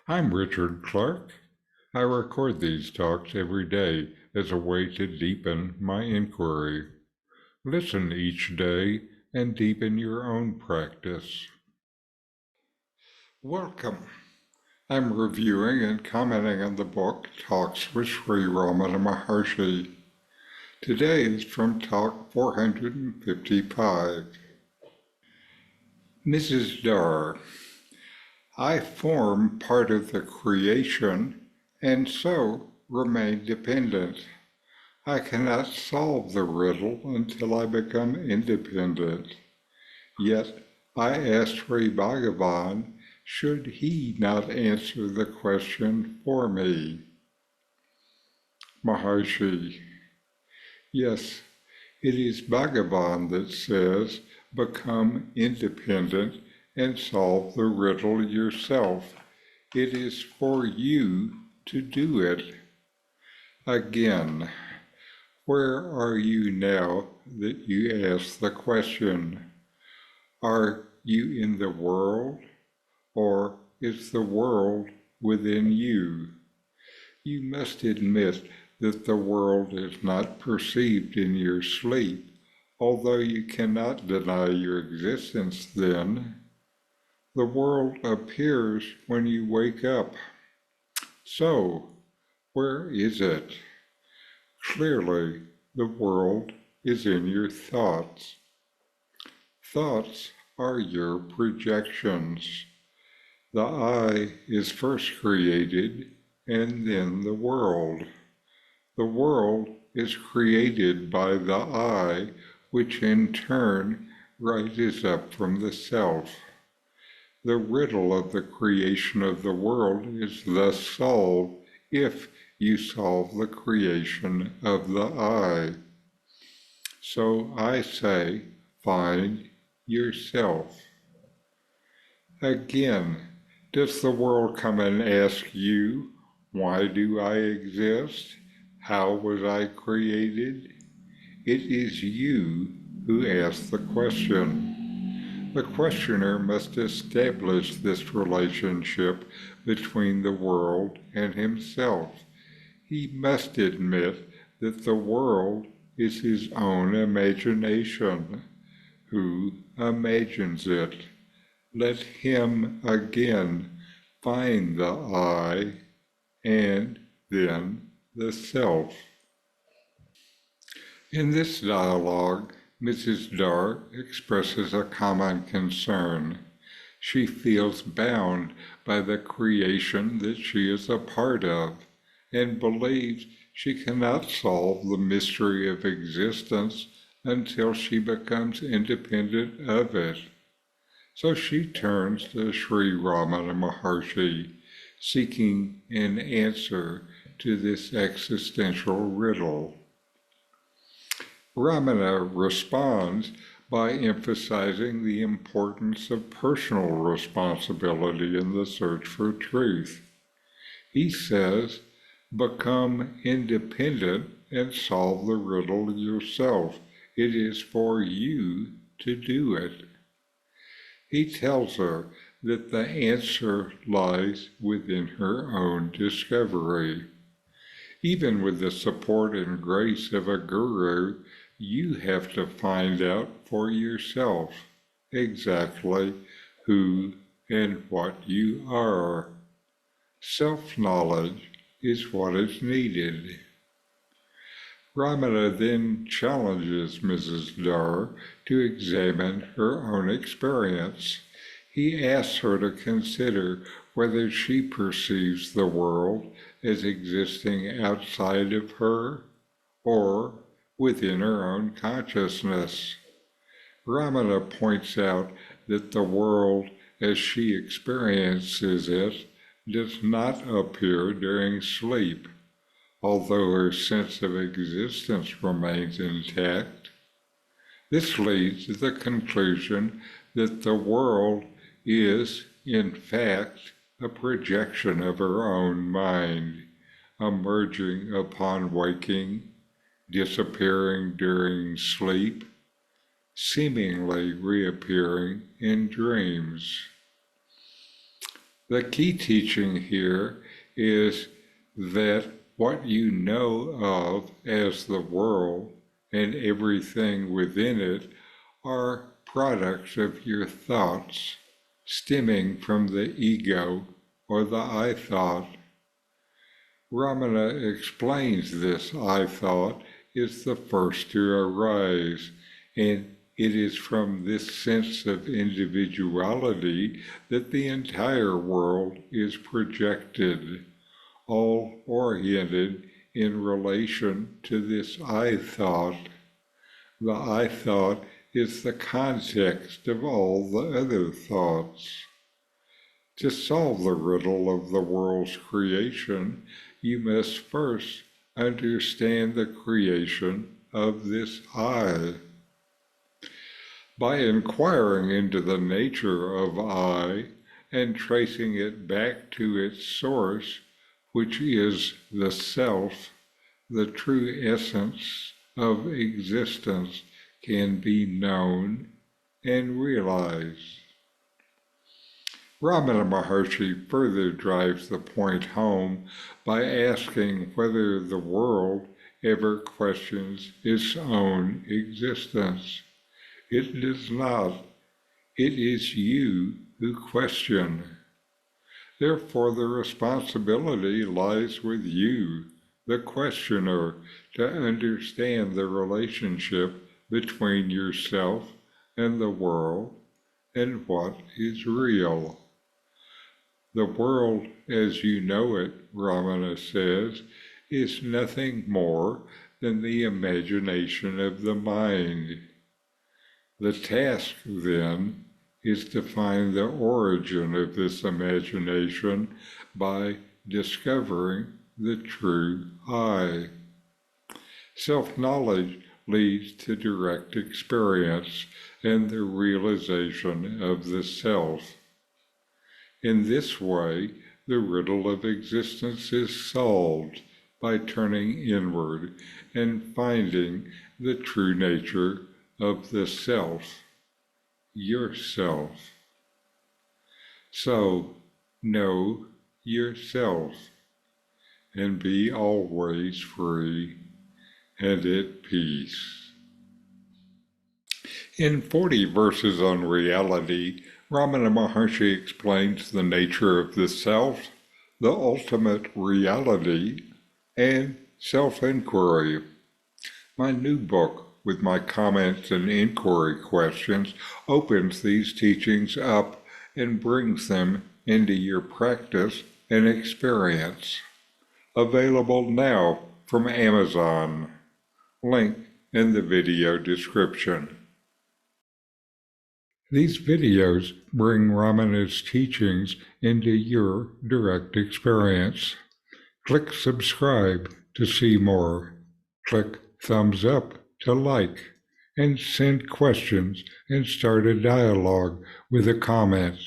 I'm Richard Clarke. I record these talks every day as a way to deepen my inquiry. Listen each day and deepen your own practice. Welcome. I'm reviewing and commenting on the book Talks with Sri Ramana Maharshi. Today is from Talk 455. Mrs. Dar, I form part of the creation and so remain dependent. I cannot solve the riddle until I become independent. Yet I asked Sri Bhagavan, should he not answer the question for me? Maharshi, yes, it is Bhagavan that says, become independent and solve the riddle yourself. It is for you to do it. Again, where are you now that you ask the question? Are you in the world, or is the world within you? You must admit that the world is not perceived in your sleep, although you cannot deny your existence then. The world appears when you wake up. So, where is it? Clearly, the world is in your thoughts. Thoughts are your projections. The I is first created, and then the world. The world is created by the I, which in turn rises up from the self. The riddle of the creation of the world is thus solved if you solve the creation of the I. So I say, find yourself. Again, does the world come and ask you, why do I exist? How was I created? It is you who asks the question. The questioner must establish this relationship between the world and himself. He must admit that the world is his own imagination. Who imagines it? Let him again find the I and then the self. In this dialogue, Mrs. Dar expresses a common concern. She feels bound by the creation that she is a part of, and believes she cannot solve the mystery of existence until she becomes independent of it. So she turns to Sri Ramana Maharshi, seeking an answer to this existential riddle. Ramana responds by emphasizing the importance of personal responsibility in the search for truth. He says, become independent and solve the riddle yourself. It is for you to do it. He tells her that the answer lies within her own discovery. Even with the support and grace of a guru, you have to find out for yourself exactly who and what you are. Self-knowledge is what is needed. Ramana then challenges Mrs. Dar to examine her own experience. He asks her to consider whether she perceives the world as existing outside of her or within her own consciousness. Ramana points out that the world as she experiences it does not appear during sleep, although her sense of existence remains intact. This leads to the conclusion that the world is, in fact, a projection of her own mind, emerging upon waking, disappearing during sleep, seemingly reappearing in dreams. The key teaching here is that what you know of as the world and everything within it are products of your thoughts stemming from the ego or the I thought. Ramana explains this I thought is the first to arise, and it is from this sense of individuality that the entire world is projected, all oriented in relation to this I thought. The I thought is the context of all the other thoughts. To solve the riddle of the world's creation, you must first understand the creation of this I. By inquiring into the nature of I and tracing it back to its source, which is the self, the true essence of existence can be known and realized. Ramana Maharshi further drives the point home by asking whether the world ever questions its own existence. It does not. It is you who question. Therefore, the responsibility lies with you, the questioner, to understand the relationship between yourself and the world and what is real. The world as you know it, Ramana says, is nothing more than the imagination of the mind. The task, then, is to find the origin of this imagination by discovering the true I. Self-knowledge leads to direct experience and the realization of the self. In this way, the riddle of existence is solved by turning inward and finding the true nature of the self, yourself. So, know yourself and be always free and at peace. In 40 verses on reality, Ramana Maharshi explains the nature of the self, the ultimate reality, and self-inquiry. My new book, with my comments and inquiry questions, opens these teachings up and brings them into your practice and experience. Available now from Amazon. Link in the video description. These videos bring Ramana's teachings into your direct experience. Click subscribe to see more. Click thumbs up to like, and send questions and start a dialogue with a comment.